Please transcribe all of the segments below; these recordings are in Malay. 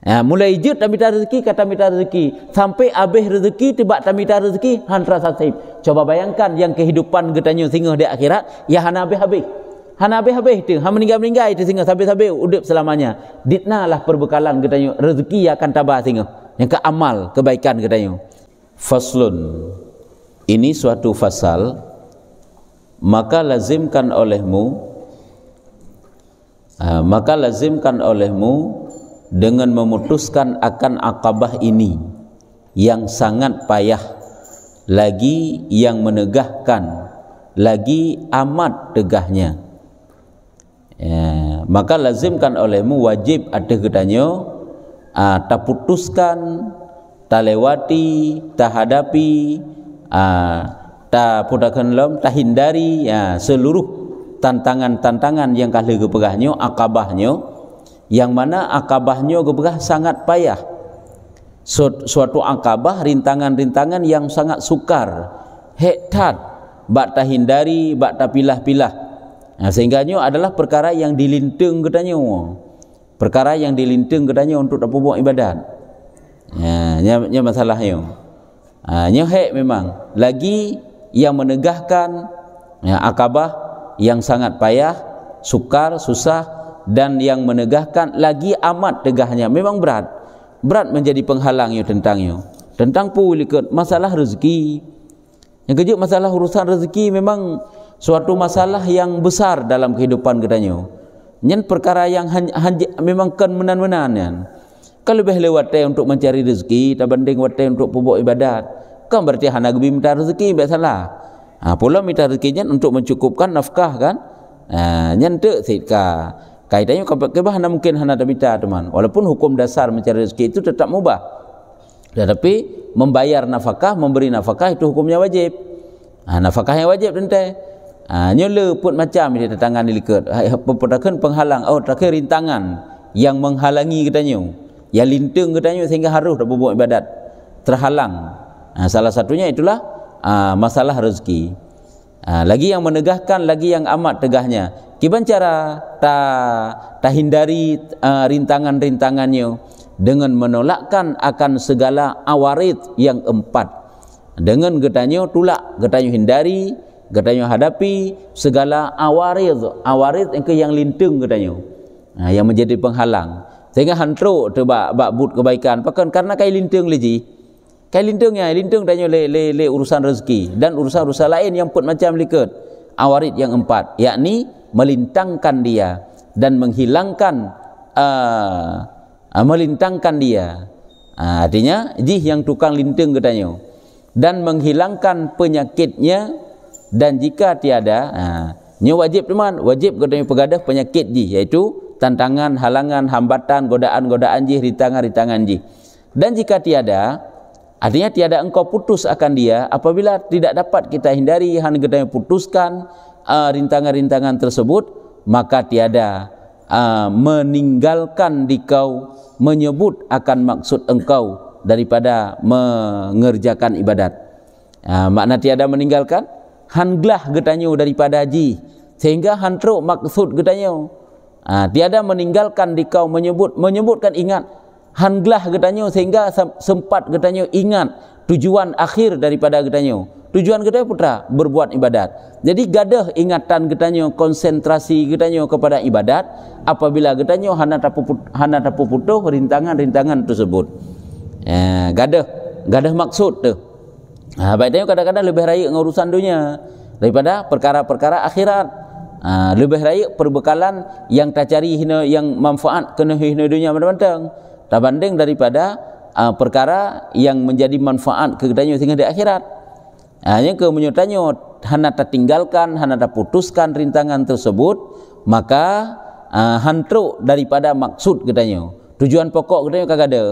Mulai jut tamita rezeki kata tamita rezeki sampai habis rezeki tiba tamita rezeki hantra sasib. Coba bayangkan yang kehidupan getanyo singa di akhirat ya hana habis-habis. Hana habis-habis tu, ha meninggal-meninggal itu singa habis-habis hidup selamanya. Ditnalah perbekalan getanyo rezeki akan tabah singa. Yang ke amal kebaikan getanyo. Faslun. Ini suatu fasal, maka lazimkan olehmu dengan memutuskan akan akabah ini yang sangat payah, lagi yang menegahkan, lagi amat tegahnya. Maka lazimkan olehmu, wajib atas getanyo ta putuskan, ta lewati, ta hadapi, ta pudakan lom, ta hindari seluruh tantangan-tantangan yang kahli gepegahnya, akabahnya, yang mana akabahnya gepegah sangat payah. Suatu akabah, rintangan-rintangan yang sangat sukar, hektat, bak ta hindari, bak ta pilah-pilah. Sehingganya adalah perkara yang dilinting katanya, perkara yang dilinting katanya untuk tak buat ibadat. Nya masalahnya. Nya hek memang lagi yang menegahkan akabah yang sangat payah, sukar, susah, dan yang menegahkan lagi amat tegahnya. Memang berat menjadi penghalangnya tentang pulikat masalah rezeki. Yang kejut masalah urusan rezeki memang suatu masalah yang besar dalam kehidupan katanya. Nyen perkara yang memang kan menan-menan. Kalau lebih lewat untuk mencari rezeki tak banding watai untuk buat ibadat, kan berarti hana gebi minta rezeki baik salah. Pula minta rezekinya untuk mencukupkan nafkah kan. Nyen tu sitka kaitannya kebah hana mungkin hana tak minta teman. Walaupun hukum dasar mencari rezeki itu tetap mubah, tetapi membayar nafkah, memberi nafkah itu hukumnya wajib. Nafkah yang wajib tentu. Nyola pun macam dia tangan dilikat pepedakan penghalang terakhir rintangan yang menghalangi katanya, yang lintung katanya sehingga harus tak buat ibadat, terhalang. Salah satunya itulah masalah rezeki. Lagi yang menegahkan, lagi yang amat tegahnya. Kiban cara ta hindari rintangan-rintangannya dengan menolakkan akan segala awarid yang 4. Dengan getanyo tulak, getanyo hindari, getanyo hadapi segala awarid yang lintung getanyo, yang menjadi penghalang sehingga hantro tu bak but kebaikan pakan karena kai lintung leji, kai lintungnya lintung danyo le urusan rezeki dan urusan-urusan lain yang pun macam liket awarid yang 4, yakni melintangkan dia dan menghilangkan melintangkan dia. Artinya jih yang tukang lintung getanyo dan menghilangkan penyakitnya, dan jika tiada nya wajib teman, wajib katanya pegadah penyakit ji, iaitu tantangan, halangan, hambatan, godaan-godaan ji, rintangan-rintangan ji. Dan jika tiada, artinya tiada engkau putus akan dia, apabila tidak dapat kita hindari hanya katanya putuskan rintangan-rintangan tersebut, maka tiada meninggalkan dikau menyebut akan maksud engkau daripada mengerjakan ibadat. Makna tiada meninggalkan, hanglah getanyo daripada haji sehingga hantro maksud getanyo. Tiada meninggalkan dikau menyebutkan ingat, hanglah getanyo sehingga sempat getanyo ingat tujuan akhir daripada getanyo. Tujuan getanyo putra berbuat ibadat. Jadi gadah ingatan getanyo, konsentrasi getanyo kepada ibadat apabila getanyo hana tapu putuh rintangan-rintangan tersebut. Gadah maksud tu. Baiknya kadang-kadang lebih raya ngurusan dunia daripada perkara-perkara akhirat. Lebih raya perbekalan yang tak cari yang manfaat kena hina dunia mentang-mentang, tak banding daripada perkara yang menjadi manfaat kepadanya sehingga di akhirat. Yang ke menyutanyo hana tak tinggalkan, hana tak putuskan rintangan tersebut, maka hantro daripada maksud katanya. Tujuan pokok katanya kagak ada.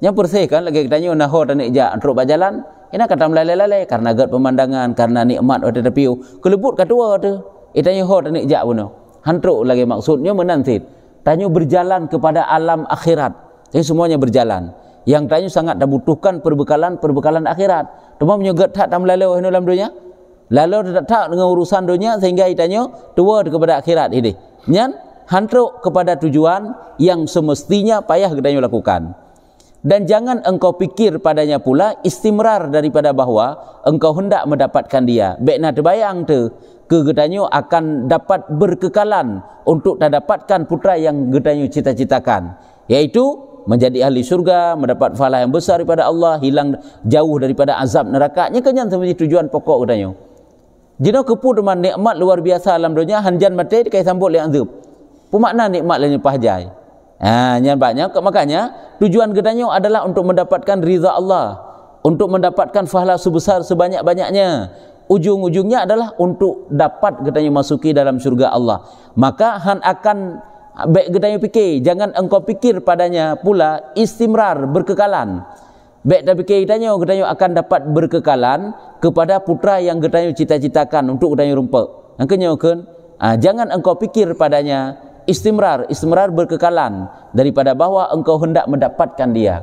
Yang bersih kan lagi katanya naho dan ija antro berjalan. Ina kata melalai-lalai karena agak pemandangan, karena nikmat ada tepiu. Kelebut katua tu. Itanya ho dan ija puno. Hantro lagi maksudnya menantit. Tanya berjalan kepada alam akhirat. Jadi semuanya berjalan. Yang tanya sangat dibutuhkan perbekalan akhirat. Cuma menyogat tak melalui dalam dunia. Lalu tak dengan urusan dunia sehingga itanya tua kepada akhirat ini. Nyan hantruk kepada tujuan yang semestinya payah gedanyo lakukan. Dan jangan engkau pikir padanya pula istimrar daripada bahawa engkau hendak mendapatkan dia. Baik nak terbayang tu ke gedanyo akan dapat berkekalan untuk dapatkan putra yang gedanyo cita-citakan, iaitu menjadi ahli syurga, mendapat pahala yang besar daripada Allah, hilang jauh daripada azab neraka. Nya kenyan sebenarnya tujuan pokok gedanyo. Jino kepu dengan nikmat luar biasa alam dunia, hanjan mati dikai sambut li azab. Pemakna nikmat lainnya pahjai. Yang banyak, makanya tujuan gedanyo adalah untuk mendapatkan ridha Allah, untuk mendapatkan pahala sebesar sebanyak-banyaknya. Ujung-ujungnya adalah untuk dapat gedanyo masuki dalam syurga Allah. Maka han akan baik gedanyo fikir, jangan engkau pikir padanya pula istimrar, berkekalan. Baik dah fikir gedanyo akan dapat berkekalan kepada putra yang gedanyo cita-citakan untuk gedanyo rumput. Angkanya kan, jangan engkau pikir padanya istimrar berkekalan daripada bahawa engkau hendak mendapatkan dia.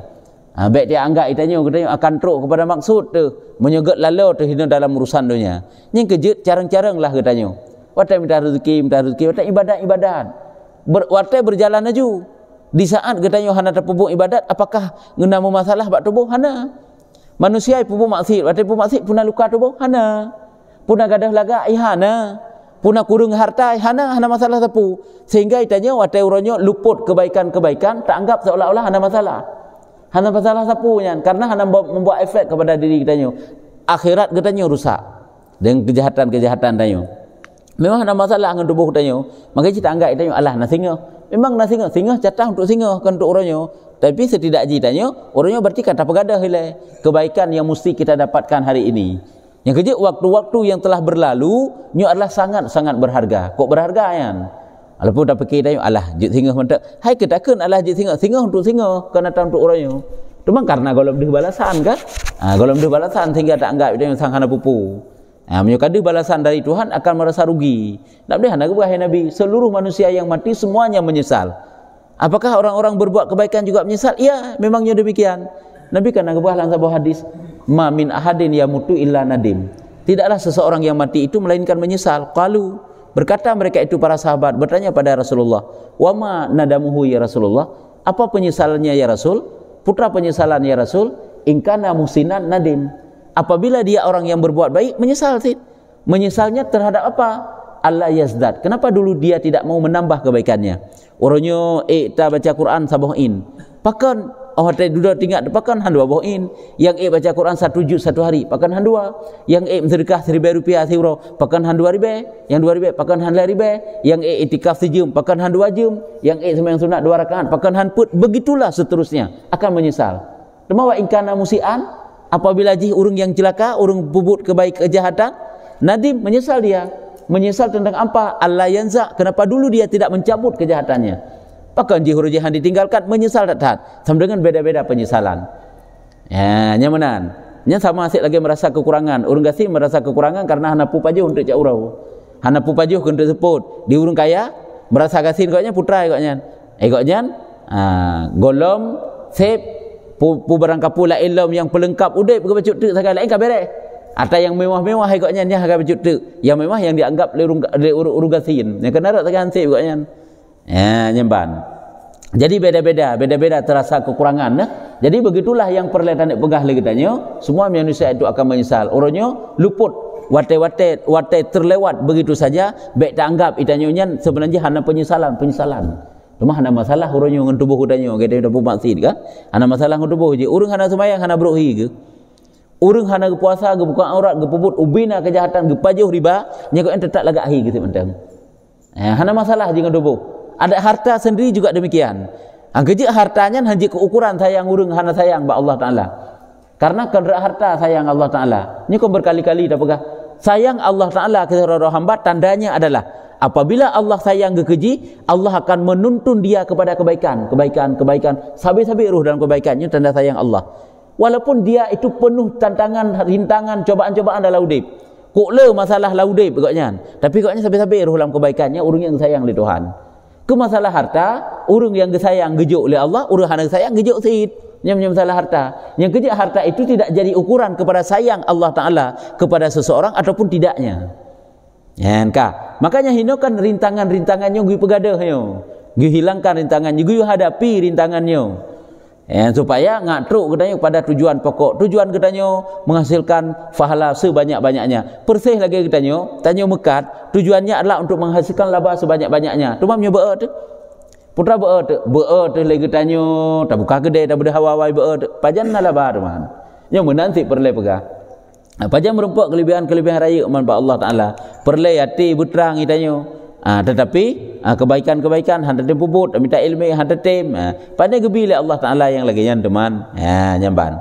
Baik dia anggap gedanyo akan teruk kepada maksud tu, menyogot lalu tu hidup dalam urusan dunia. Yang kejut carang-carang lah gedanyo. Watai minta rezeki, watai ibadat. Watai berjalan aju. Di saat gedanyo hana terpubuk ibadat, apakah ngenamu masalah bak tubuh? Hana. Manusia pupuk maksiat, watai pupuk maksiat puna luka tubuh? Hana. Puna gadah laga? Hana. Puna kurung harta? Hana masalah tepu. Sehingga itanyo watai uronyo luput kebaikan-kebaikan, tak anggap seolah-olah hana masalah. Hana masalah sapunya, karena hana membuat efek kepada diri gedanyo. Akhirat gedanyo rusak dengan kejahatan-kejahatan gedanyo. Memang ada masalah dengan tubuh gedanyo, maka kita anggap gedanyo alah na singa. Memang na singa catah untuk singa kan untuk orangnya. Tapi setidaknya gedanyo orangnya berarti kata pegadah hilai kebaikan yang mesti kita dapatkan hari ini. Yang kerja waktu-waktu yang telah berlalu nyo adalah sangat-sangat berharga. Kok berharga kan? Walaupun dah fikir gedanyo alah jut singa mentak. Hai kedakan alah jut singa untuk singa kan datang untuk orangnya. Cuma karena golom deh balasan kan? Golom deh balasan sehingga tak anggap gedanyo sang hana pupu. Menyukadi balasan dari Tuhan akan merasa rugi. Tak boleh hendak wahai Nabi, seluruh manusia yang mati semuanya menyesal. Apakah orang-orang berbuat kebaikan juga menyesal? Ya, memangnya demikian. Nabi kan nagabah dalam sebuah hadis, "Ma min ahadin yamutu illa nadim." Tidaklah seseorang yang mati itu melainkan menyesal. Qalu, berkata mereka itu para sahabat bertanya pada Rasulullah, "Wa ma nadamuhu ya Rasulullah?" Apa penyesalannya ya Rasul? Putra penyesalan ya Rasul? In kana musinan nadim. Apabila dia orang yang berbuat baik, menyesal sih. Menyesalnya terhadap apa? Allah yazdad. Kenapa dulu dia tidak mau menambah kebaikannya? Orangnya tak baca Quran sabohin. Pakan tadi duduk tinggal pakan handua bohin. Yang baca Quran 1 juz 1 hari, pakan handua. Yang sedekah 1,000 rupiah siro, pakan handua ribe. Yang 2 ribe, pakan handla ribe. Yang itikaf sejum, pakan handua jum. Yang sembahyang sunat 2 rakaat, pakan handput. Begitulah seterusnya akan menyesal. Demawa ingkana musian. Apabila jih urang yang celaka, urang bubut kejahatan, nadim menyesal dia. Menyesal tentang apa? Allah yanza. Kenapa dulu dia tidak mencabut kejahatannya? Bahkan jih urang jahan ditinggalkan, menyesal tak. Sama dengan beda-beda penyesalan. Ya, nyamanan. Nya sama asyik lagi merasa kekurangan. Urang gasih merasa kekurangan karena hana pupajuh untuk cak urau. Hana pupajuh untuk sebut. Di urang kaya merasa kasih koknya putra koknya. Koknya golom sep pu barang kapu la ilm yang pelengkap udip ke bacuk tu segala lain ka beres. Atau yang mewah-mewah ikutnya nya harga bacuk tu. Yang mewah yang dianggap urung gasin. Yang kena rak tekan sip ikutnya. Nyemban. Jadi beda-beda terasa kekurangan nah. Jadi begitulah yang perlihatan pegah lagi tanya, semua manusia itu akan menyesal. Orangnya luput wate terlewat begitu saja, baik tak anggap itanyonya sebenarnya hanya penyesalan. Cuma hana masalah urang yang tubuh udanyo kita dah bermaksud kan? Hana masalah tubuh je. Urang hana sembahyang hana beruhi ke? Urang hana puasa ke buka aurat ke puput ubina kejahatan ke pajuh riba, nya kau tetap lagak hi gitu mentang. Hana masalah dengan tubuh. Ada harta sendiri juga demikian. Angkeje hartanya haji keukuran sayang urang hana sayang ba Allah Taala. Karena kendera harta sayang Allah Taala. Ni kau berkali-kali dah pegah. Sayang Allah Taala ke hamba tandanya adalah apabila Allah sayang ke keji, Allah akan menuntun dia kepada kebaikan. Sabi-sabi ruh dalam kebaikannya tanda sayang Allah. Walaupun dia itu penuh tantangan, rintangan, cobaan-cobaan dalam udip. Kukle masalah laudip koknya. Tapi koknya sabi-sabi ruh dalam kebaikannya, urang yang sayang oleh Tuhan. Ke masalah harta, urang yang disayang gejuk oleh Allah, urang hana sayang gejuk sid. Nyam masalah harta. Yang kejak harta itu tidak jadi ukuran kepada sayang Allah Taala kepada seseorang ataupun tidaknya. Makanya hinokan rintangan-rintangannya gue pegadahnya, gue hilangkan rintangannya, gue hadapi rintangannya. Supaya ngatruk katanya pada tujuan pokok. Tujuan katanya menghasilkan pahala sebanyak-banyaknya. Persih lagi katanya, tanya mekat, tujuannya adalah untuk menghasilkan laba sebanyak-banyaknya. Tu mamnya beut. Putra beut lagi katanya, tak buka kedai, tak beda hawa-hawa beut. Pajan laba teman. Yang menanti perle pegah. Pajan merumpak kelebihan-kelebihan raya manfaat Allah Taala. Perle hati butrang katanya. Tetapi kebaikan-kebaikan handa tem puput minta ilmu handa tem pada gebile Allah Taala yang lagi yang teman nyamban.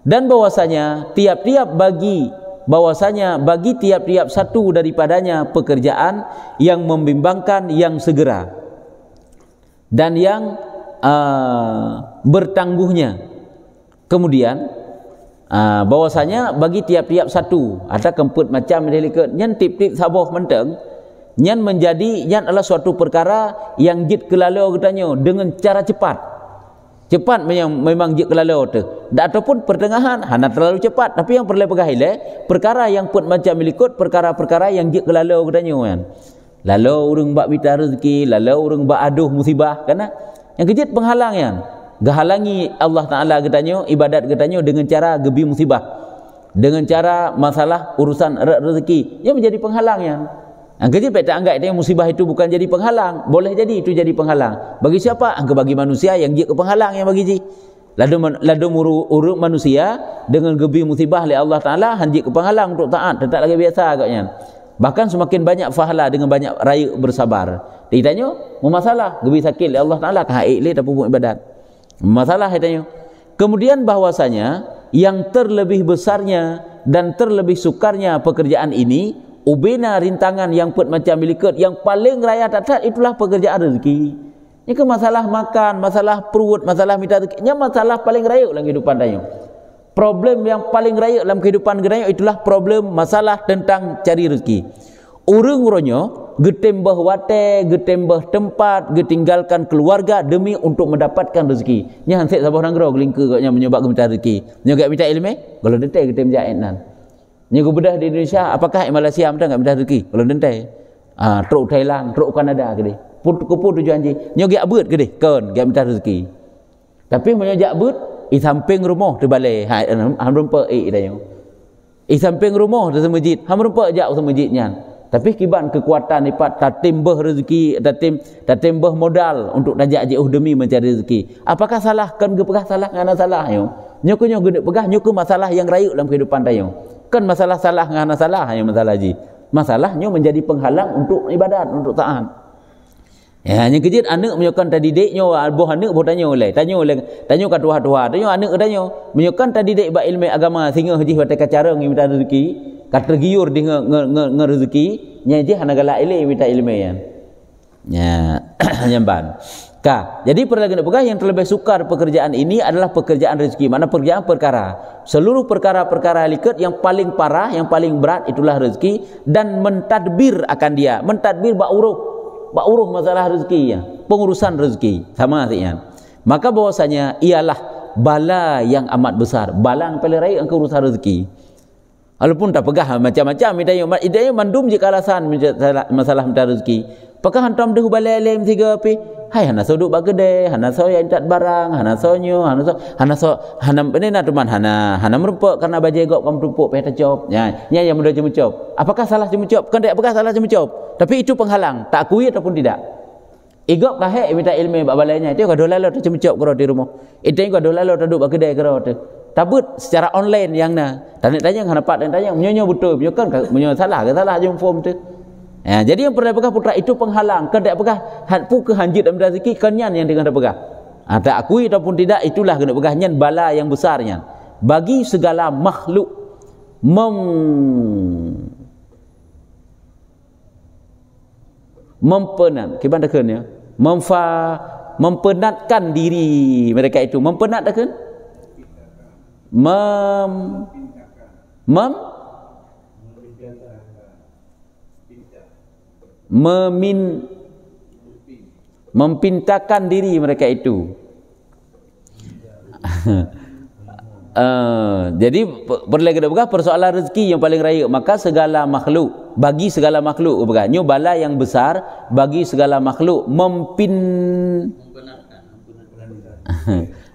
Dan bahwasanya bagi tiap-tiap satu daripadanya pekerjaan yang membimbangkan, yang segera dan yang bertangguhnya. Kemudian bahwasanya bagi tiap-tiap satu ada kemput macam delikate nyen tip-tip saboh menteng nyan adalah suatu perkara yang jit kelalau katanya dengan cara cepat memang jit kelalau tu ataupun pertengahan hana terlalu cepat, tapi yang perlu pegahile perkara yang pun macam milikut perkara-perkara yang jit kelalau katanya kan. Lalu urang bak bita rezeki, lalu urang bak aduh musibah karena yang kejit penghalang yang gahalangi Allah Taala katanya ibadat katanya dengan cara gebi musibah, dengan cara masalah urusan rezeki yang menjadi penghalang yang Angka tak anggap dia musibah itu bukan jadi penghalang. Boleh jadi itu jadi penghalang. Bagi siapa? Angka bagi manusia yang dia ke penghalang yang bagi ji. Lalu urut manusia dengan gebi musibah oleh Allah Taala hanjik ke penghalang untuk taat, tetap lagi biasa agaknya. Bahkan semakin banyak pahala dengan banyak raya bersabar. Ditanya, masalah gebi sakit oleh Allah Taala kah le tak pupuk ibadat. Masalah ditanya. Kemudian bahwasanya yang terlebih besarnya dan terlebih sukarnya pekerjaan ini ubena rintangan yang put macam milikat yang paling raya tatat itulah pekerjaan rezeki. Ini ke masalah makan, masalah perut, masalah minta rezeki, ini masalah paling raya dalam kehidupan dayo. Problem yang paling raya dalam kehidupan dayo itulah problem masalah tentang cari rezeki. Urang-urangnya getembah wate, getembah tempat, getinggalkan keluarga demi untuk mendapatkan rezeki. Nya hansik sabah nanggro gelingke gaknya menyebab minta rezeki. Nya gak minta ilmu, kalau detek getem jainan. Ni gubedah di Indonesia, apakah Malaysia minta enggak minta rezeki? Kalau dentai. Truk Thailand, truk Kanada ke deh. Kupu tujuan je. Nyo gak beut ke deh, kon gak minta rezeki. Tapi menyo jak beut, i samping rumah tu balai. Ham rumpa dah yo. I samping rumah tu masjid, ham rumpa jak usah masjidnya. Tapi kiban kekuatan ipat tatimbah rezeki, tatimbah modal untuk tajak jauh demi mencari rezeki. Apakah salah? Kan gepegah salah ngana salah yo. Nyo ku gede pegah nyo ku masalah yang rayuk dalam kehidupan dayo. Kan masalah salah ngana salah yang masalah ji. Masalahnya menjadi penghalang untuk ibadat, untuk taat. Ya, yang kejit anak menyokan tadi deknya alboh anak boh tanya kat tuha-tuha. Tanya anak tanya, menyokan tadi dek ba ilmu agama sehingga haji wate kacara minta rezeki, kat tergiur di rezeki, nya je hana galak ile minta ilmu yan. Ya, nyamban. Jadi perlagan pegah yang terlebih sukar pekerjaan ini adalah pekerjaan rezeki. Mana pekerjaan perkara. Seluruh perkara-perkara likat yang paling parah, yang paling berat itulah rezeki dan mentadbir akan dia. Mentadbir bak uruh masalah rezeki ya. Pengurusan rezeki sama artinya. Maka bahwasanya ialah bala yang amat besar. Bala yang paling raya engkau urusan rezeki. Walaupun tak pegah macam-macam idanya mandum jika alasan masalah minta rezeki. Apakah hantam dah balai lem tiga api? Hai hana so duk bagede, hana so yang tak barang, hana so hana penena teman hana merupuk karena bajai gok kam tumpuk peh tacop. Ya, yang mudah cemucop. Apakah salah cemucop? Kan tak apakah salah cemucop. Tapi itu penghalang, tak akui ataupun tidak. Igok kahek minta ilmu bak balainya. Dia gaduh lalu tu cemucop karo di rumah. Itu gaduh lalu tu duk bagede karo tu. Tabut secara online yang na. Tanya hana pat tanya menyo betul, menyo kan menyo salah ke salah je form tu. Ya, jadi yang pernah pegah putra itu penghalang. Kan tak pegah hanpu ke hanjit dalam rezeki kanyan yang dengan pegah. Tak akui ataupun tidak itulah kena pegah nyan bala yang besarnya bagi segala makhluk mempenat ya mempenatkan diri mereka itu mempenatkan mempintakan diri mereka itu Jadi perlu kita pegang persoalan rezeki yang paling raya, maka segala makhluk, bagi segala makhluk pegang nyo bala yang besar bagi segala makhluk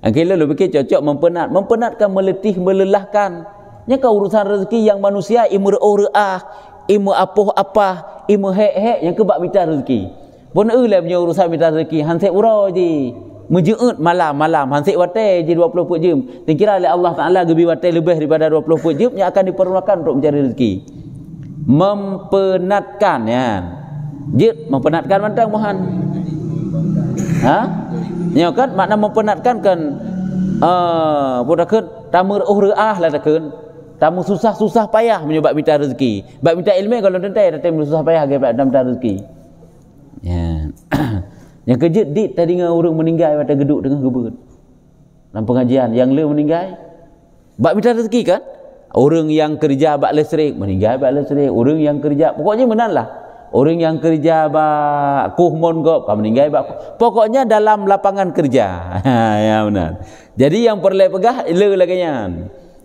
Akhirnya lu fikir cocok mempenatkan, meletih, melelahkan. Nya kau urusan rezeki yang manusia imu re'ah, imu apa, imu hek yang kebak minta rezeki. Pun eulah punya urusan minta rezeki, hansek ura je. Menjeut malam hansek watai je 20 put jam. Dikira oleh Allah Taala gebi watai lebih daripada 20 put jam yang akan diperlukan untuk mencari rezeki. Mempenatkan ya. Jid mempenatkan mantang Tuhan. Nya kan makna mempenatkan kan budakeun tamu re'ah lah takun. Tamu susah payah menyebab minta rezeki. Bab minta ilmu kalau tentai datang susah payah ke minta rezeki. Ya. Yang kejut dit tadi dengan orang meninggal pada geduk tengah gebut. Dalam pengajian yang le meninggal bab minta rezeki kan? Orang yang kerja bab listrik meninggal bab listrik, orang yang kerja pokoknya menanlah. Orang yang kerja bab kuhmon gop kan meninggal bab pokoknya dalam lapangan kerja. Ya benar. Jadi yang perlu pegah le laganya.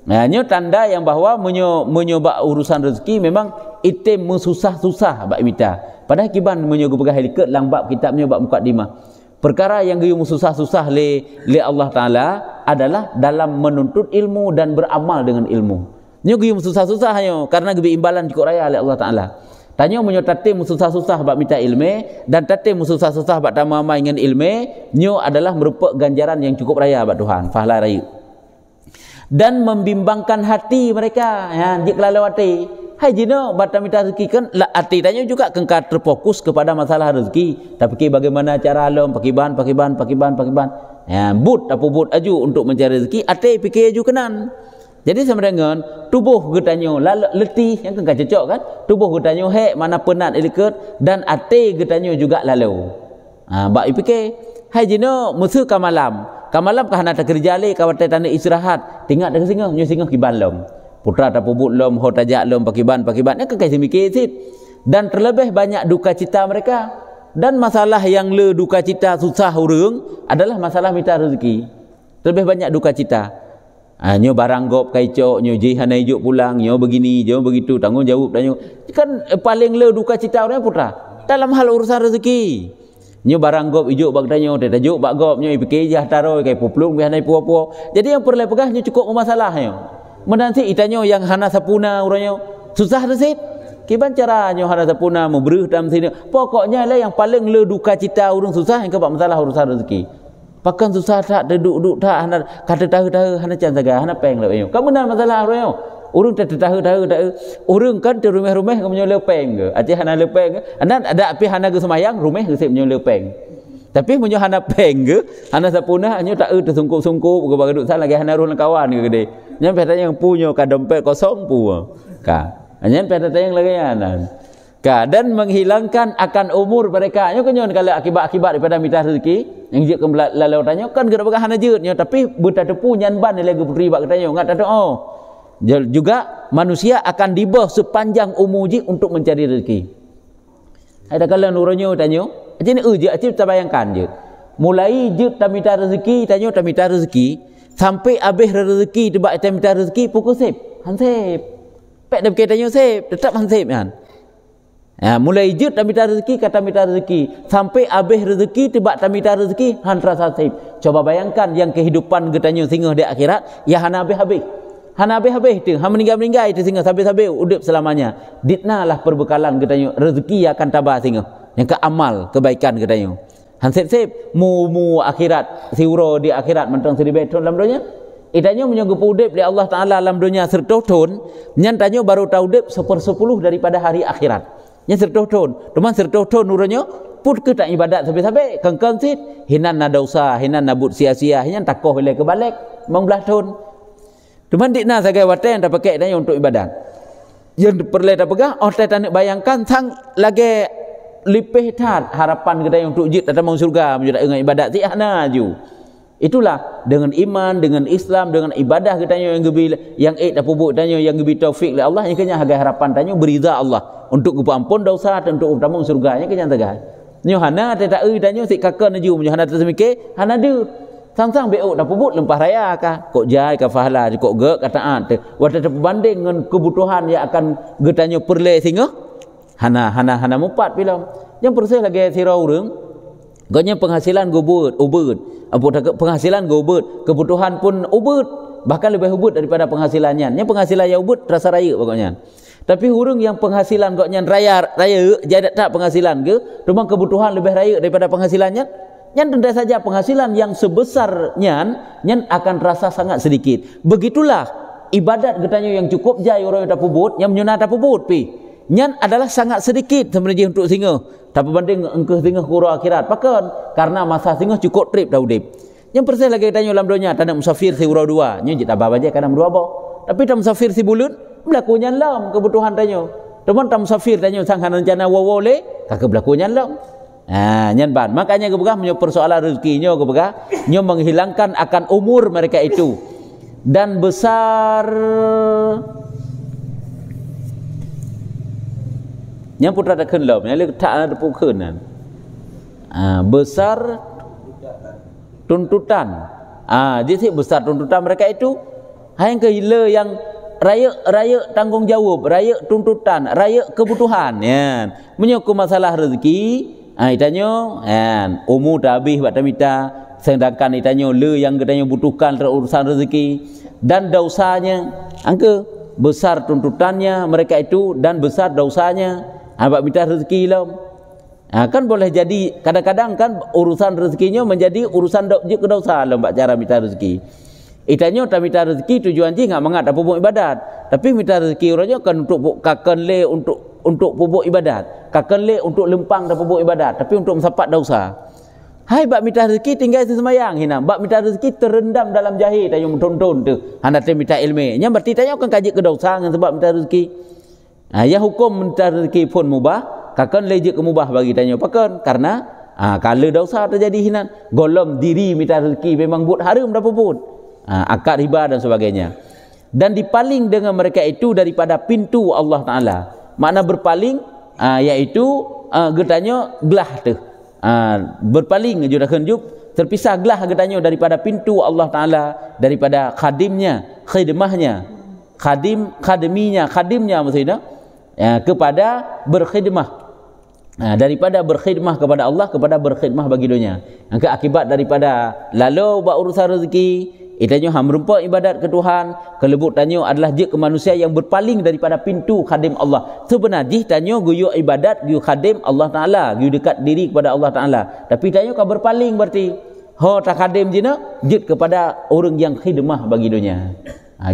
Nyo tanda yang bahawa menyobak urusan rezeki memang item susah-susah bab minta. Padahal kiban menyogo pegah helikat lang bab kitab menyobak mukadimah. Perkara yang gayung susah-susah le Allah Taala adalah dalam menuntut ilmu dan beramal dengan ilmu. Nyo gayung susah-susah nyo karena gebi imbalan cukup raya oleh Allah Taala. Tanya menyo tatim susah-susah bab minta ilmu dan tatim susah-susah bab tamama dengan ilmu, nyo adalah merupakan ganjaran yang cukup raya bab Tuhan. Fahla raya. Dan membimbangkan hati mereka ya jik lalawati hai jino batam minta rezeki kan hati tanya juga kengkar terfokus kepada masalah rezeki tapi bagaimana cara lom pakiban ya but aju untuk mencari rezeki hati fikir aju kenan. Jadi sama dengan tubuh getanyo letih yang kengkar cocok kan tubuh getanyo hek mana penat eliket dan hati getanyo juga lalu bak fikir hai jino musuh kamalam kah nak kerja le kawat tanda istirahat tinggal dekat singa nyo singa kiban lom putra tak pubut lom ho tajak lom pakiban ni kai semikir sit dan terlebih banyak duka cita mereka dan masalah yang le duka cita susah urang adalah masalah minta rezeki terlebih banyak duka cita nyo barang gop kaicok nyo jihan hijuk pulang nyo begini nyo begitu tanggungjawab dan nyo kan paling le duka cita orang putra dalam hal urusan rezeki. Nyo barang gop ijuk bak tanyo tajuk bak gop nyo fikir jah taroi kai puplung bihanai puo-puo. Jadi yang perlu pegah nyo cukup masalah nyo. Menanti itanyo yang hana sapuna uranyo susah resit. Kiban cara nyo hana sapuna membereh dalam sini. Pokoknya lah yang paling le duka cita urang susah yang kebak masalah urusan rezeki. Pakan susah tak duduk tak hana kata tahu hana can saga hana peng lah nyo. Kamu nan masalah uranyo. Urang tak tahu urang kan te rumah-rumah kamu lepeng ke ati hana lepeng anan ada api hana ke semayang rumah ke sip lepeng tapi menyo hana peng ke hana sapuna anyo tak tersungkup-sungkup ke bagi duk sana lagi hana ruh kawan ke gede nyam petanya yang punyo ka dompet kosong pu ka anyan petanya yang lagi anan ka dan menghilangkan akan umur mereka anyo kenyon kalau akibat-akibat daripada minta rezeki yang je ke lalau tanyo kan gerak hana jeut nyo tapi buta tepu nyan ban lagi putri bak tanyo ngat tak juga manusia akan dibah sepanjang umur je untuk mencari rezeki. Ada kala nuranyo tanyo, aje ni je aje terbayangkan je. Mulai je tak minta rezeki, tanyo tak minta rezeki, sampai habis rezeki tebak tak minta rezeki pukul sip. Hansip. Pek dah tanyo sip, tetap hansip kan. Ya, mulai je tak minta rezeki kata minta rezeki, sampai habis rezeki tebak tak minta rezeki han rasa sip. Coba bayangkan yang kehidupan getanyo singgah di akhirat ya han habis-habis. Hana habis-habis tu, han meninggal itu singa sampai hidup selamanya. Ditnalah perbekalan katanya rezeki akan tabah singa. Yang ke amal kebaikan katanya. Han sip-sip mu akhirat siuro di akhirat mentang seri beton dalam dunia. Itanya menyanggup udip di Allah Taala dalam dunia serta ton, nyantanya baru tahu udip 1/10 daripada hari akhirat. Nya serta ton, teman serta ton nuranya put ke tak ibadat sampai kengkeng sit hinan na dosa, hinan na but sia-sia, hinan takoh ile ke balik 15 ton. Teman dikna sagai watai yang tak pakai dan untuk ibadat. Yang perlu tak pegang, otak tak nak bayangkan sang lagi lipih tat harapan kita yang untuk jid datang surga menjadi dengan ibadat si ana ju. Itulah dengan iman, dengan Islam, dengan ibadah kita yang tak pubuk tanya yang gebi taufik oleh Allah yang kena harga harapan tanya beriza Allah untuk ampun dosa dan untuk utama surga yang kena sagai. Nyo hana tak tanya si kakak naju nyo hana tersemike hana dia. sang-sang beuk dah pebut lempah raya kah kok jai ka fahala kok ge kataan te wata berbanding dengan kebutuhan yang akan getanyo perle singa hana mupat film yang persih lagi sira urang ganya penghasilan ubud apa penghasilan ubud kebutuhan pun ubud bahkan lebih ubud daripada penghasilannya yang penghasilan yang ubud terasa raya pokoknya tapi urang yang penghasilan goknya raya jadi tak penghasilan ke memang kebutuhan lebih raya daripada penghasilannya yang tentu saja penghasilan yang sebesarnya yang akan terasa sangat sedikit. Begitulah ibadat getanyo yang cukup jai orang yang tak pubut, yang menyunat tak pubut pi. Yang adalah sangat sedikit sebenarnya untuk singa. Tak berbanding engkau singa kura akhirat. Pakan karena masa singa cukup trip dah udip. Yang persis lagi getanyo dalam dunia tak nak musafir si urau dua. Nyo tak apa aja kadang dua apa. Tapi tak musafir si bulut berlakunya lam kebutuhan tanyo. Teman tak musafir tanyo sang rencana wawole kakak berlakunya lam. Nyan ban makanya kebegah punya persoalan rezekinya kebegah nyo menghilangkan akan umur mereka itu dan besar yang putra tak kenlom yang tak ada pukenan besar tuntutan jadi besar tuntutan mereka itu yang kehila yang raya tanggung jawab raya tuntutan raya kebutuhan ya menyokong masalah rezeki itanyo umur dah habis buat tamita sedangkan itanyo le yang getanyo butuhkan urusan rezeki dan dosanya angka besar tuntutannya mereka itu dan besar dosanya buat minta rezeki lam kan boleh jadi kadang-kadang kan urusan rezekinya menjadi urusan dosa lam buat cara minta rezeki itanyo tak minta rezeki tujuan je ngak mangat apa buat ibadat tapi minta rezeki orangnya kan untuk kakan le untuk pupuk ibadat kakan le untuk lempang dan pupuk ibadat tapi untuk mensapat dosa hai bak minta rezeki tinggal semayang hina bak minta rezeki terendam dalam jahil tayo mentonton tu hendak minta ilmu nya berarti tayo akan kaji ke dosa dengan sebab minta rezeki ya hukum minta rezeki pun mubah kakan le je ke mubah bagi tayo pakan karena kalau dosa terjadi hina golom diri minta rezeki memang buat haram dah puput akad riba dan sebagainya dan dipaling dengan mereka itu daripada pintu Allah Ta'ala makna berpaling iaitu getanyo gelah tu berpaling juga kenjup terpisah gelah getanyo daripada pintu Allah Taala daripada khidmahnya maksudnya kepada berkhidmah daripada berkhidmah kepada Allah kepada berkhidmah bagi dunia akibat daripada lalu buat urusan rezeki itanyo merumpa ibadat ke Tuhan kelebut tanyo adalah je ke manusia yang berpaling daripada pintu khadim Allah sebenarnya tanyo guyu ibadat guyu khadim Allah Ta'ala guyu dekat diri kepada Allah Ta'ala tapi tanyo kan berpaling berarti tak khadim jina je kepada orang yang khidmah bagi dunia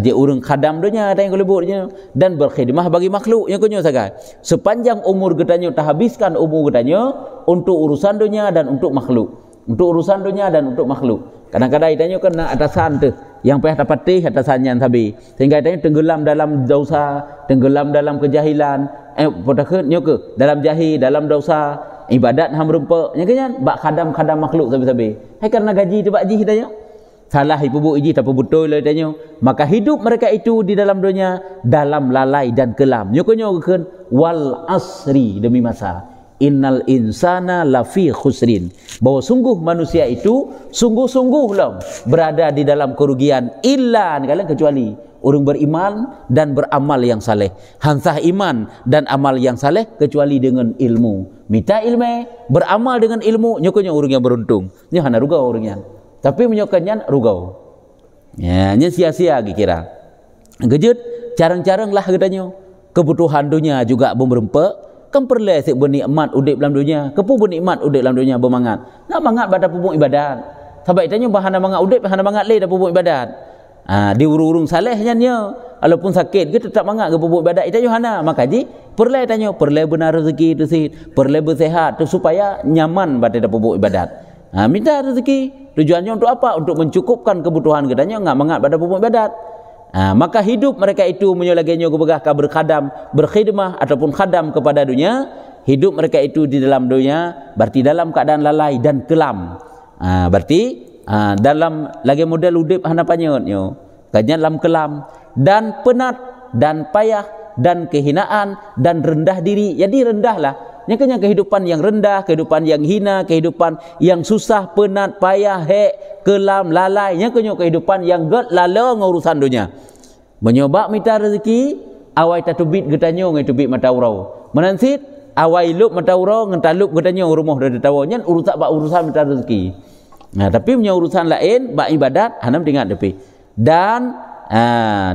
je orang khadam dunia tanyo kelebut je dan berkhidmah bagi makhluk yang kunyo sagai sepanjang umur getanyo tak habiskan umur getanyo untuk urusan dunia dan untuk makhluk untuk urusan dunia dan untuk makhluk kadang-kadang itanyo kena atasan tu yang payah dapat atasannya sabi sehingga itanyo tenggelam dalam dosa tenggelam dalam kejahilan potakhnyo ke dalam jahil dalam dosa ibadat hamrumpa nya kenyan bak khadam makhluk sabi-sabi karena gaji tu bak ji itanyo salah ibu iji tak betul lah itanyo maka hidup mereka itu di dalam dunia dalam lalai dan kelam nyokonyo keun wal asri demi masa innal insana lafi khusrin bahwa sungguh manusia itu sungguh-sungguh lah berada di dalam kerugian illa kecuali orang beriman dan beramal yang saleh hansah iman dan amal yang saleh kecuali dengan ilmu minta ilmu beramal dengan ilmu nyokonya orang yang beruntung nya hana rugau orangnya tapi menyokannya rugau nya sia-sia kira gejut carang-carang lah katanya kebutuhan dunia juga berempat kan perlu sik bernikmat udip dalam dunia kepu bernikmat udip dalam dunia bermangat nak mangat pada pupuk ibadat sebab itanya bahana mangat udip bahana mangat le dah pupuk ibadat di urung-urung salehnya nya walaupun sakit ke tetap mangat ke pupuk ibadat itanya hana maka ji perlu tanya perlu benar rezeki tu sit perlu bersihat tu supaya nyaman pada dah pupuk ibadat minta rezeki tujuannya untuk apa untuk mencukupkan kebutuhan katanya enggak mangat pada pupuk ibadat maka hidup mereka itu menyolagenyo kebegahkah berkhadam berkhidmah ataupun khadam kepada dunia hidup mereka itu di dalam dunia berarti dalam keadaan lalai dan kelam berarti dalam lagi model udip hanapannya kanya dalam kelam dan penat dan payah dan kehinaan dan rendah diri jadi rendahlah nya kena kehidupan yang rendah, kehidupan yang hina, kehidupan yang susah, penat, payah, hek, kelam, lalai, nya kena kehidupan yang get lala ngurusan dunia. Menyoba minta rezeki, awai tatubit getanyo ngai tubit mataurau. Menansit awai lup mataurau ngan talup getanyo rumah dari tawo, nya urusan minta rezeki. Nah, tapi punya urusan lain, bak ibadat, hanam tinggal tepi. Dan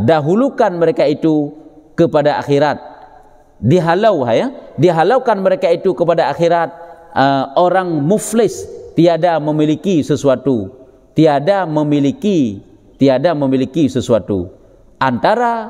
dahulukan mereka itu kepada akhirat. Dihalaukan mereka itu kepada akhirat. Orang muflis, tiada memiliki sesuatu, tiada memiliki sesuatu. Antara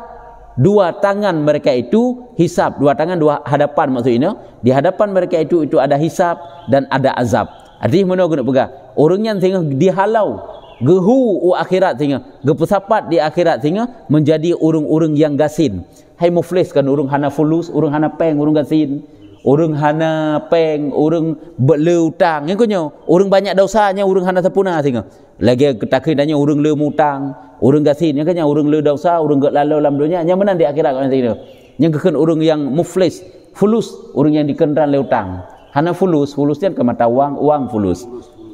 dua tangan mereka itu hisab, dua tangan dua hadapan maksudnya. Di hadapan mereka itu ada hisab dan ada azab. Artinya mana guna pegah orang yang tengah dihalau gehu akhirat, tengah gepesapat di akhirat, tengah menjadi urung-urung yang gasin. Hai muflis kan urung hana fulus, urung hana peng, urung gasin, urung hana peng, urung berleutang. Yang kunyo, urung banyak dosanya, urung hana sepuna tengah. Lagi ketakinannya urung le mutang, urung gasin. Yang kanya urung le dosa, urung gak lalu dalam dunia. Yang mana di akhirat kan tengah. Yang kekan urung yang muflis, fulus, urung yang dikenran leutang. Hana fulusnya ke mata uang fulus.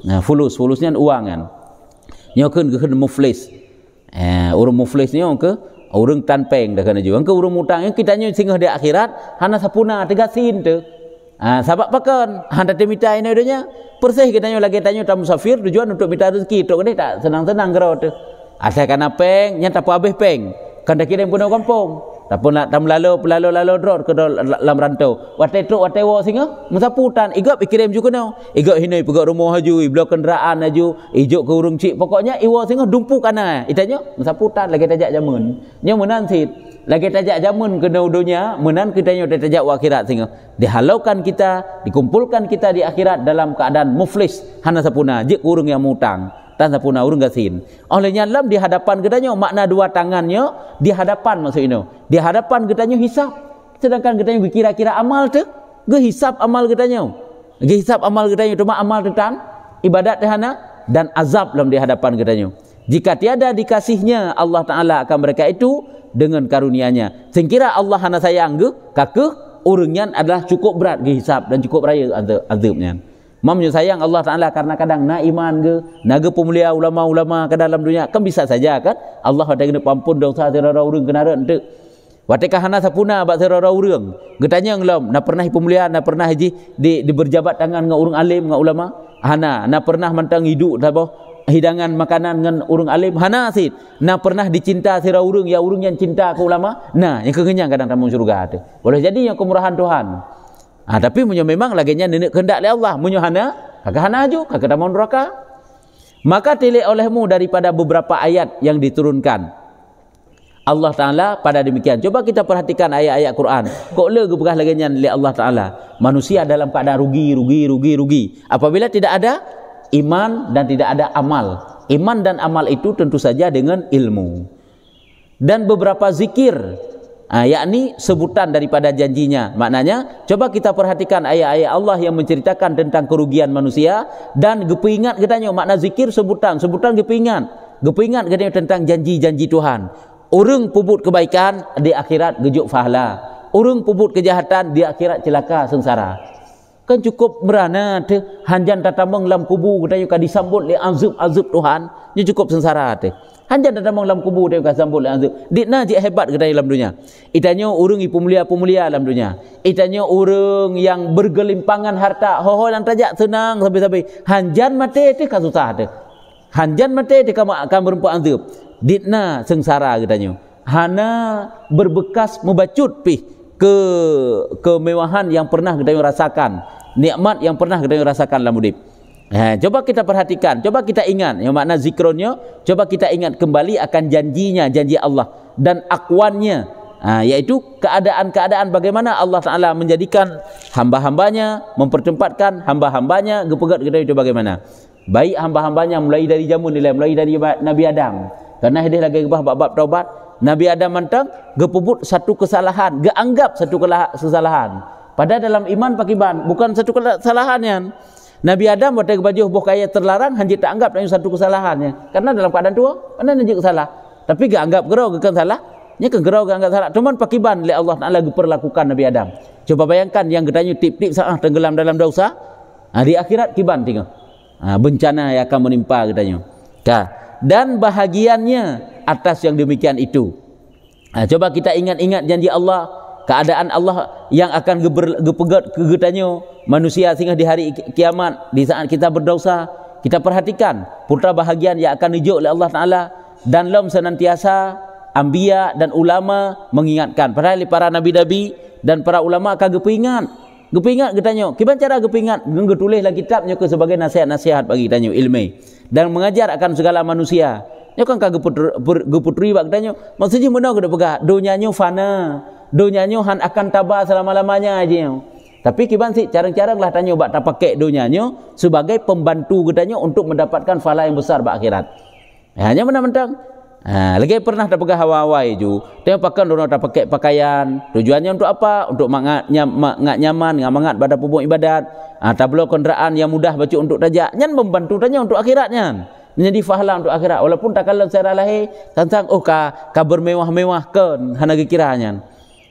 Nah, fulusnya uang kan. Nyokeun keun muflis. Urang muflisnya ke urang tanpeng dah kana juga. Ke urang mutang yang kitanya singgah di akhirat hana sapuna tegasin tu. Sabab pakan handa temita ini adanya. Persih kitanya lagi tanya tamu musafir tujuan untuk minta rezeki tok ni tak senang-senang gerau tu. Asal kana peng nya tak habis peng. Kan dah kirim punya kampung. Tapun nak tam lalu dror ke dalam rantau. Watai truk watai wo singa musaputan igap ikirim juga no. Igap hinai pegak rumah haju, blok kenderaan haju, ijuk ke urung cik. Pokoknya iwo singa dumpu kana. Itanya musaputan lagi tajak jamun. Nya menan sit. Lagi tajak jamun ke dunia, menan kitanya tajak akhirat singa. Dihalaukan kita, dikumpulkan kita di akhirat dalam keadaan muflis, hana sapuna, jik urung yang mutang. Dan sapuna urung gasin. Olehnya dalam di hadapan kitanya makna dua tangannya di hadapan maksudnya. Di hadapan kitanya hisab. Sedangkan kitanya kira-kira amal tu, ge hisab amal kitanya. Ge hisab amal kitanya cuma amal tentang ibadat dehana dan azab dalam di hadapan kitanya. Jika tiada dikasihnya Allah Taala akan mereka itu dengan karunia-Nya. Sengkira Allah hana sayang ge kakeh urangnya adalah cukup berat ge hisab dan cukup raya azabnya. Mamnya sayang Allah Ta'ala karena kadang na iman ke, naga pemulia ulama-ulama ke dalam dunia, kan bisa saja kan Allah ada kena pampun dosa serara urang kenara ente. Watekah hana sapuna bak serara urang. Getanya ngelom, na pernah pemulia, na pernah haji di berjabat tangan dengan urang alim dengan ulama. Hana, na pernah mantang hidup tabah hidangan makanan dengan urang alim. Hana sid. Na pernah dicinta serara urang ya urang yang cinta ke ulama. Nah, yang kegenyang kadang tamu surga tu. Boleh jadi yang kemurahan Tuhan. Tapi munyo memang laginya nenek kehendak oleh Allah. Munyo hana, kagak hana aju, kagak damon neraka. Maka tilik olehmu daripada beberapa ayat yang diturunkan Allah Ta'ala pada demikian. Coba kita perhatikan ayat-ayat Quran. Kok le gebegah laginya oleh Allah Ta'ala. Manusia dalam keadaan rugi. Apabila tidak ada iman dan tidak ada amal. Iman dan amal itu tentu saja dengan ilmu. Dan beberapa zikir, yakni sebutan daripada janjinya. Maknanya coba kita perhatikan ayat-ayat Allah yang menceritakan tentang kerugian manusia dan gepingat katanya makna zikir sebutan gepingat katanya tentang janji-janji Tuhan. Orang puput kebaikan di akhirat gejuk pahala, orang puput kejahatan di akhirat celaka sengsara. Kan cukup merana tu hanjan tatamang dalam kubu katanya ka disambut le azab Tuhan, dia cukup sengsara tu. Hanjan tatamang dalam kubu dia ka sambut le azab. Dikna je hebat katanya dalam dunia. Itanya orang pemulia dalam dunia. Itanya orang yang bergelimpangan harta, ho yang tajak senang sampai-sampai hanjan mati tu ka susah tu. Hanjan mati tu akan berempat azab. Dikna sengsara katanya. Hana berbekas membacut pih kemewahan yang pernah kita rasakan, nikmat yang pernah kita rasakan dalam hidup. Coba kita perhatikan, coba kita ingat yang makna zikronnya, coba kita ingat kembali akan janjinya, janji Allah dan akwannya, yaitu keadaan-keadaan bagaimana Allah Ta'ala menjadikan hamba-hambanya, mempertempatkan hamba-hambanya gepegat kita itu bagaimana. Baik hamba-hambanya mulai dari zaman nilai, mulai dari Nabi Adam, karena dia lagi bab taubat. Nabi Adam mantang gepubut satu kesalahan, geanggap satu kesalahan. Padahal dalam iman pakiban bukan satu kesalahannya. Nabi Adam waktu baju boh kaya terlarang hanjit tak anggap satu kesalahannya. Karena dalam keadaan tua, mana nanti salah. Tapi geanggap gerau gekan salah. nya kan gerau angkat salat cuman pakiban oleh Allah Taala diperlakukan Nabi Adam. Coba bayangkan yang katanya tip-tip saat tenggelam dalam dosa, di akhirat kiban tengok. Bencana yang akan menimpa katanya. Dan bahagiannya atas yang demikian itu. Coba kita ingat-ingat janji Allah, keadaan Allah yang akan gepegat kegetanya manusia sehingga di hari kiamat, di saat kita berdosa, kita perhatikan putra bahagian yang akan dijuk oleh Allah Taala. Dan lom senantiasa anbiya dan ulama mengingatkan. Padahal para nabi-nabi dan para ulama akan gepingat katanya. Kiban cara gepingat? Tulislah kitabnya ke sebagai nasihat-nasihat bagi kita ilmu dan mengajar akan segala manusia. Nya kan geputri katanya. Maksudnya mana kita pegah? Dunianya fana. Dunianya han akan tabah selama-lamanya aja. Tapi kiban sih carang-carang lah tanya bak tak pakai dunianya sebagai pembantu katanya untuk mendapatkan pahala yang besar bak akhirat. Hanya mentang-mentang lagi pernah tak pakai hawa-hawa itu. Tengok pakai orang tak pakai pakaian. Tujuannya untuk apa? Untuk ngak nyaman, ngak mangat pada pupuk ibadat. Tablo kenderaan yang mudah baca untuk tajak. Nyan membantu tanya untuk akhiratnya. Menjadi fahala untuk akhirat. Walaupun tak kalau secara lahir tentang ka bermewah-mewah kan hana kiranya.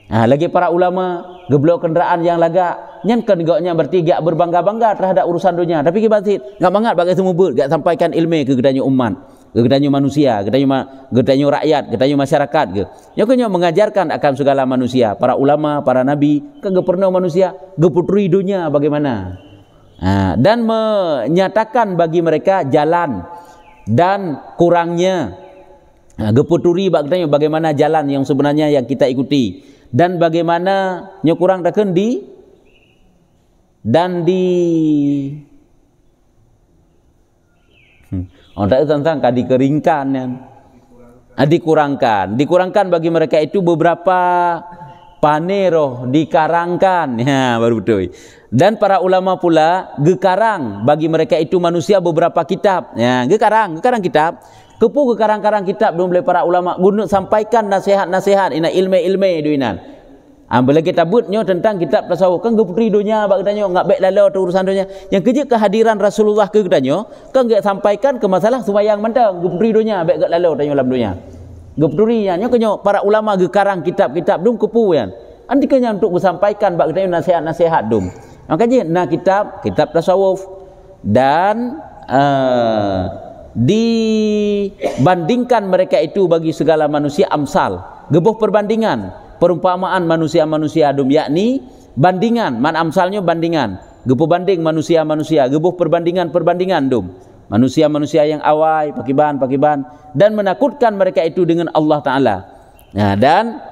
Lagi para ulama geblok kenderaan yang lagak. Nyan kan gaknya bertiga berbangga-bangga terhadap urusan dunia. Tapi kibasit ngak mangat bagai semua gak sampaikan ilmu ke gedanya umat. Ketanya manusia, ketanya rakyat, ketanya masyarakat ke. Yang kena mengajarkan akan segala manusia, para ulama, para nabi, kan pernah manusia geputri dunia bagaimana. Dan menyatakan bagi mereka jalan dan kurangnya geputri bagaimana jalan yang sebenarnya yang kita ikuti dan bagaimana kurang takkan tak tentang dikeringkan dikurangkan bagi mereka itu beberapa paneroh dikarangkan baru betul. Dan para ulama pula gekarang bagi mereka itu manusia beberapa kitab gekarang kitab gekarang kitab belum boleh para ulama guna sampaikan nasihat-nasihat ina ilmu duinan. Bila kita buatnya tentang kitab tasawuf kan geputri dunia bak katanya ngak baik lalu tu urusan dunia. Yang kerja kehadiran Rasulullah ke katanya kan gak sampaikan ke masalah sembahyang mentang geputri dunia baik gak lalu tanya dalam dunia. Geputri nya kenyo para ulama gekarang kitab-kitab dum kepu kan. Andikanya untuk disampaikan bak katanya nasihat-nasihat dum. Makanya kitab tasawuf dan dibandingkan mereka itu bagi segala manusia amsal gebuh perbandingan perumpamaan manusia-manusia adum yakni bandingan man amsalnya bandingan gebuh banding manusia-manusia gebuh perbandingan dum manusia-manusia yang awai pakiban dan menakutkan mereka itu dengan Allah Taala. Dan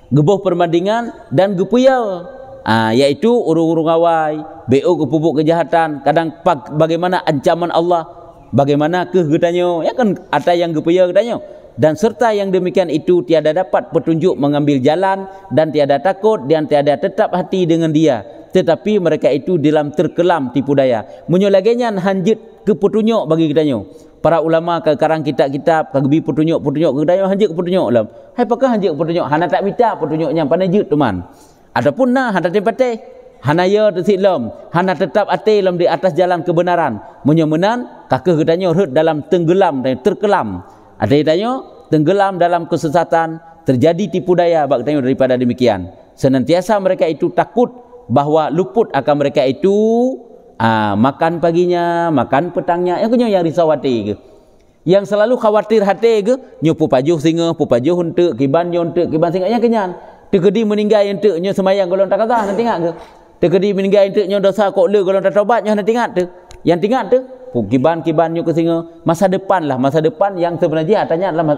gebuh perbandingan dan gepuyau yaitu urung-urung awai BO kepupuk kejahatan kadang bagaimana ancaman Allah bagaimana kegetanyo ya kan ada yang gepuyau katanya. Dan serta yang demikian itu tiada dapat petunjuk mengambil jalan dan tiada takut dan tiada tetap hati dengan dia, tetapi mereka itu dalam terkelam tipu daya. Menyolagenya hanjit ke petunjuk bagi kitanya. Para ulama ke karang kitab-kitab kagebi petunjuk ke kitanya hanjit ke petunjuk lam. Hai pakah hanjit ke petunjuk hana tak minta petunjuknya pandai jut teman. Adapun hana tempateh hana ya tersilom hana tetap ate lam di atas jalan kebenaran. Menyemenan kakeh kitanya hut dalam tenggelam dan terkelam. Ada yang tanya, tenggelam dalam kesesatan, terjadi tipu daya baktanya daripada demikian. Senantiasa mereka itu takut bahawa luput akan mereka itu makan paginya, makan petangnya. Yang yang risau hati ke. Yang selalu khawatir hati ke, nyopu pajuh singa, pupajuh untuk, kiban singa. Yang kenyan, tegedi meninggal untuknya semayang golong tak kata, nanti ingat ke. Tegedi meninggal untuknya dosa kok le golong tak taubatnya, nanti ingat tu. Yang tinggal tu. Kiban-kibannya ke singa masa depan yang sebenarnya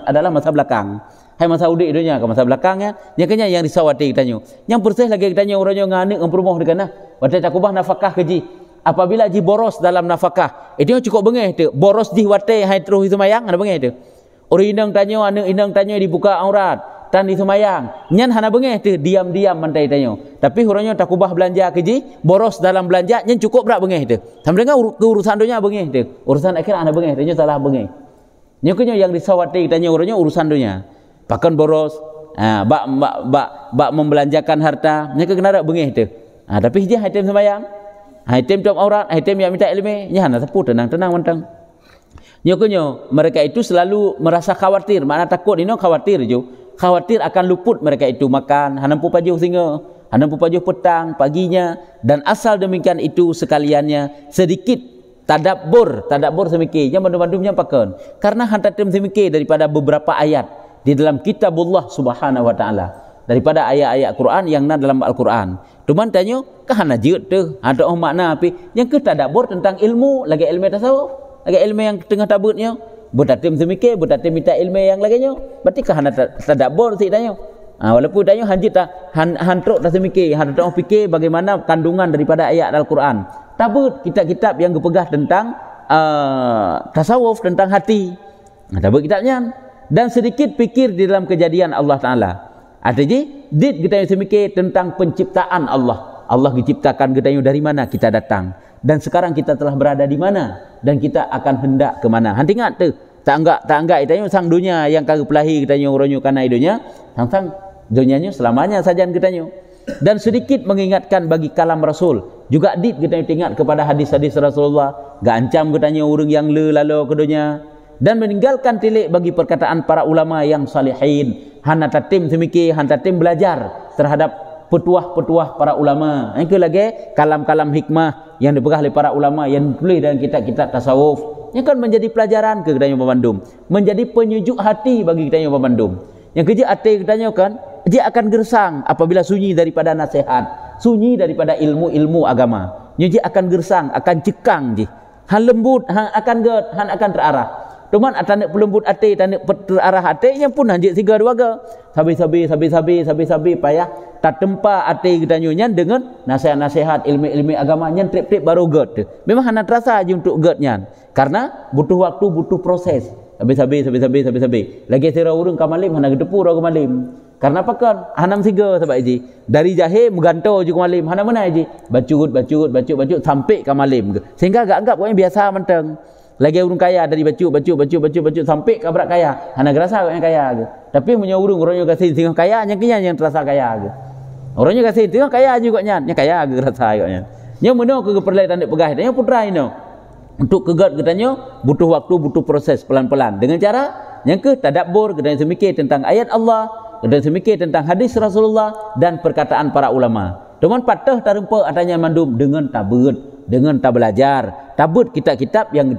adalah masa belakang. Hai masa udik dunia ke masa belakangnya kenya yang risau hati kitanya. Yang persih lagi kitanya orangnya nganik ngempurmoh dekana. Watai takubah nafkah keji. Apabila ji boros dalam nafkah, itu cukup bengeh tu. Boros ji watai hai terus semayang ada bengeh tu. Orang inang tanya dibuka aurat dan di semayang. Nyan hana bengeh tu diam-diam mantai tanya. Tapi orangnya takubah belanja keji, boros dalam belanja nyan cukup berak bengeh tu. Sama dengan urusan dunia bengeh tu. Urusan akhirat hana bengeh, tanya salah bengeh. Nyaknya yang disawati tanya orangnya urusan dunia. Pakan boros, bak membelanjakan harta, nyaka kena bengeh tu. Tapi dia item semayang, item top aurat, item yang minta ilmu, nya hana tepu tenang mentang. Nyaknya mereka itu selalu merasa khawatir, mana takut ini khawatir je. khawatir akan luput mereka itu makan, hanampu pajuh singa, hanampu pajuh petang, paginya, dan asal demikian itu sekaliannya sedikit tadabbur semikir, yang bandum-bandumnya pakan. Karena hantatem semikir daripada beberapa ayat di dalam kitabullah subhanahu wa ta'ala, daripada ayat-ayat Quran yang ada dalam Al-Quran. Tuman tanya, kahana jeut tu, ada makna apa? Yang ke tadabbur tentang ilmu, lagi ilmu tasawuf, lagi ilmu yang tengah tabutnya. Bertatim semikir, bertatim minta ilmu yang laginya. Berarti kahana tadabbur si tanya. Walaupun tanya hanjit tak hantruk tak semikir, hantruk fikir bagaimana kandungan daripada ayat Al-Quran. Tabut kitab-kitab yang berpegah tentang tasawuf, tentang hati. Tabut kitabnya. Dan sedikit fikir di dalam kejadian Allah Ta'ala. Artinya, dit kita semikir tentang penciptaan Allah. Allah diciptakan kita dari mana kita datang. Dan sekarang kita telah berada di mana, dan kita akan hendak ke mana. Hanti ingat tu, tak anggap itanya sang dunia yang kagak pelahi kitanya uronyo kana idonya, sang dunianya selamanya saja kitanya. Dan sedikit mengingatkan bagi kalam Rasul, juga dit kita ingat kepada hadis-hadis Rasulullah, gak ancam kitanya urang yang lalu ke dunia, dan meninggalkan tilik bagi perkataan para ulama yang salihin. Hana tatim semikir, hana tatim belajar terhadap petuah-petuah para ulama. Itu lagi kalam-kalam hikmah yang dipegang oleh para ulama yang ditulis dalam kitab-kitab tasawuf. Yang kan menjadi pelajaran ke kita Bandung, menjadi penyejuk hati bagi kita Bandung. Yang kerja hati kita kan, dia akan gersang apabila sunyi daripada nasihat, sunyi daripada ilmu-ilmu agama. Dia akan gersang, akan cekang je. Han lembut, han akan get, han akan terarah. Cuman atanek pelembut hati, tanek terarah hati yang pun hanjit siga dua ga. Sabi payah tak tempa hati kita nyan dengan nasihat-nasihat ilmu-ilmu agama nyan trip-trip baru get. Memang hana terasa aja untuk get nyan. Karena butuh waktu, butuh proses. Sabi. Lagi sira urang kamalim hana gedepu ra kamalim. Karena apa kan? Hanam siga sebab ji. Dari jahe mengganto je kamalim. Hana mana ji? Bacut sampai kamalim. Sehingga agak anggap pokoknya biasa menteng. Lagi urang kaya dari bacut sampai ke berat kaya. Hana gerasa yang kaya ke. Tapi punya urang kasih tengah kaya yang kenyang yang terasa kaya ke. Orangnya kasih tengah kaya juga nyan, yang kaya ke gerasa ke nyan. Yang mana ke perlai tanda pegah tanya putra ini. Untuk kegat katanya butuh waktu, butuh proses pelan-pelan. Dengan cara yang ke tadabbur, kita semikir tentang ayat Allah, kita semikir tentang hadis Rasulullah dan perkataan para ulama. Dengan patah tarumpa adanya mandum dengan tabut, dengan tak belajar, tabut kitab-kitab yang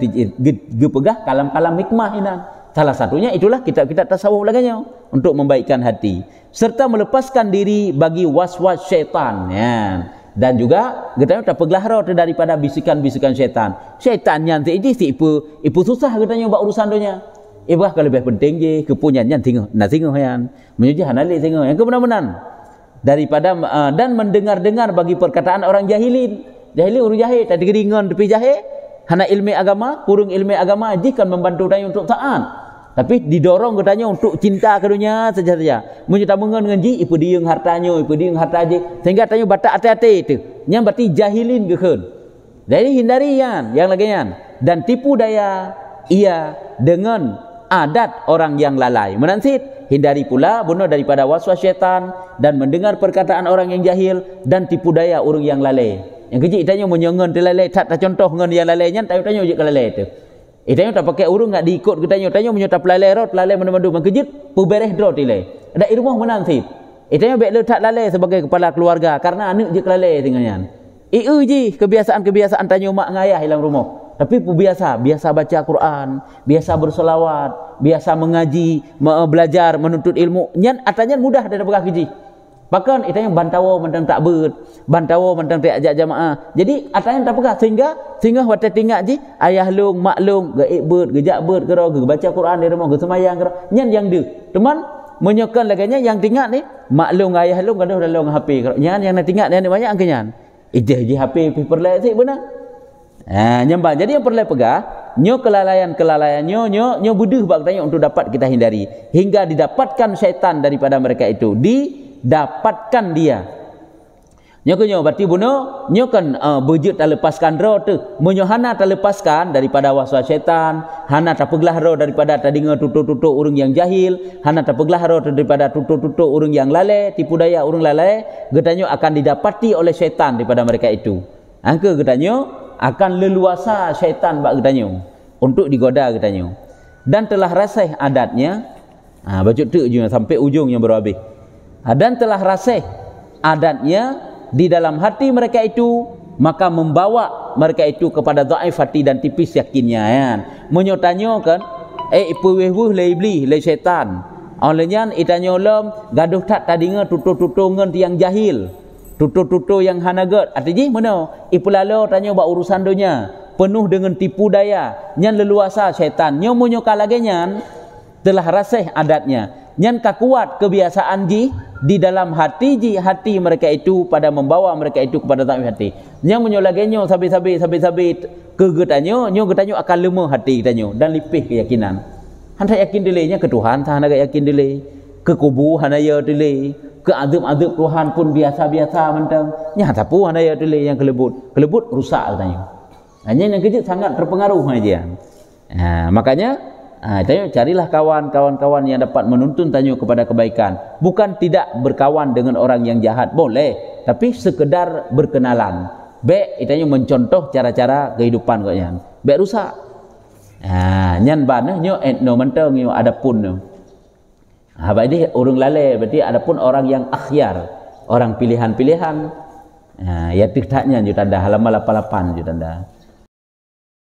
dipegah kalam-kalam hikmah ini. Salah satunya itulah kitab-kitab tasawuf laganya untuk membaikkan hati serta melepaskan diri bagi was-was syaitan ya. Dan juga kita tak pegelahara daripada bisikan-bisikan syaitan. Syaitan yang ini si ipu susah katanya buat urusan dunia. Ibah kalau lebih penting je kepunyannya tengok yang menyuji hanali tengok yang kebenar-benar daripada dan mendengar-dengar bagi perkataan orang jahilin orang jahil tak digeringan tepi jahil hana ilmu agama kurang ilmu agama jika membantu tanya untuk taat tapi didorong katanya untuk cinta ke dunia saja menyerta mengen ji ipu dieng hartanya je sehingga tanya batak hati-hati itu yang berarti jahilin gekun jadi hindari yang lagian dan tipu daya ia dengan adat orang yang lalai menansit hindari pula bunuh daripada waswas syaitan dan mendengar perkataan orang yang jahil dan tipu daya orang yang lalai yang kecil tanya menyengen lalai tak contoh ngen yang lalainya tanya je ke lalai itu itanya tak pakai urung enggak diikut ke tanya menyerta lalai mandu mengkejut pubereh dro tilai ada irmuh menansit itanya baik letak lalai sebagai kepala keluarga karena anak je ke lalai tinggalnya ji kebiasaan tanya mak ngayah dalam rumah tapi biasa baca Quran, biasa berselawat, biasa mengaji, belajar, menuntut ilmu. Nyan atanya mudah daripada pegah keji. Bahkan itu yang bantawa mentang tak ber, bantawa mentang tak ajak jamaah. Jadi atanya tak pegah sehingga waktu tinggal ji ayah lung, mak lung, gaib ber, gejak ber kero, baca Quran di rumah, semayang kero. Nyan yang de. Teman menyokan laganya yang tinggal ni mak lung, ayah lung kada dah lung HP kero. Nyan yang nak tinggal ni banyak kenyan. Ijah ji HP perlai sik benar. Nyembah. Jadi yang perlu pegah nyo kelalaian-kelalaiannya buduh bak tanya untuk dapat kita hindari hingga didapatkan syaitan daripada mereka itu didapatkan dia nyo berarti bunuh nyo kan bujut tak lepaskan roh tu menyo hana tak lepaskan daripada waswas syaitan hana tak peglah roh daripada tadinga tutuk-tutuk orang yang jahil hana tak peglah roh daripada tutuk-tutuk orang yang lalai tipu daya orang lalai getanyo akan didapati oleh syaitan daripada mereka itu angka getanyo akan leluasa syaitan bak getanyo untuk digoda getanyo dan telah rasih adatnya Baca tu je sampai ujung yang baru habis. Dan telah rasih adatnya di dalam hati mereka itu, maka membawa mereka itu kepada dhaif hati dan tipis yakinnya kan. Menyotanya kan ipuweh-wuh le iblis le syaitan. Olehnya itanya lom gaduh tak tadinga tutu-tutungan tiang jahil. Tutu-tutu yang hanagat. Artinya mana? Ipulalo tanya buat urusan dunia penuh dengan tipu daya. Nyan leluasa syaitan. Nyo munyoka lagi nyan telah rasih adatnya. Nyan kakuat kebiasaan ji di dalam hati ji hati mereka itu pada membawa mereka itu kepada dhaif hati. Nyan munyo lagi nyo sabi-sabi kegetanyo nyo getanyo akan lemah hati getanyo dan lipih keyakinan. Hendak yakin dilenya ke Tuhan, hendak yakin dile ke kubu hanaya dile ke azab-azab Tuhan pun biasa-biasa mentang. Nya tapu hanaya dile yang kelebut rusak katanya. Hanya yang kecil sangat terpengaruh aja. Makanya tanya carilah kawan-kawan yang dapat menuntun tanya kepada kebaikan. Bukan tidak berkawan dengan orang yang jahat, boleh, tapi sekedar berkenalan. Baik itanya mencontoh cara-cara kehidupan katanya. Baik rusak. Nyan banah nyo etno mentang nyo adapun nyo. Berarti orang lalai, berarti adapun orang yang akhyar, orang pilihan-pilihan. Ya tiktaknya nyo tanda halaman 88 nyo tanda.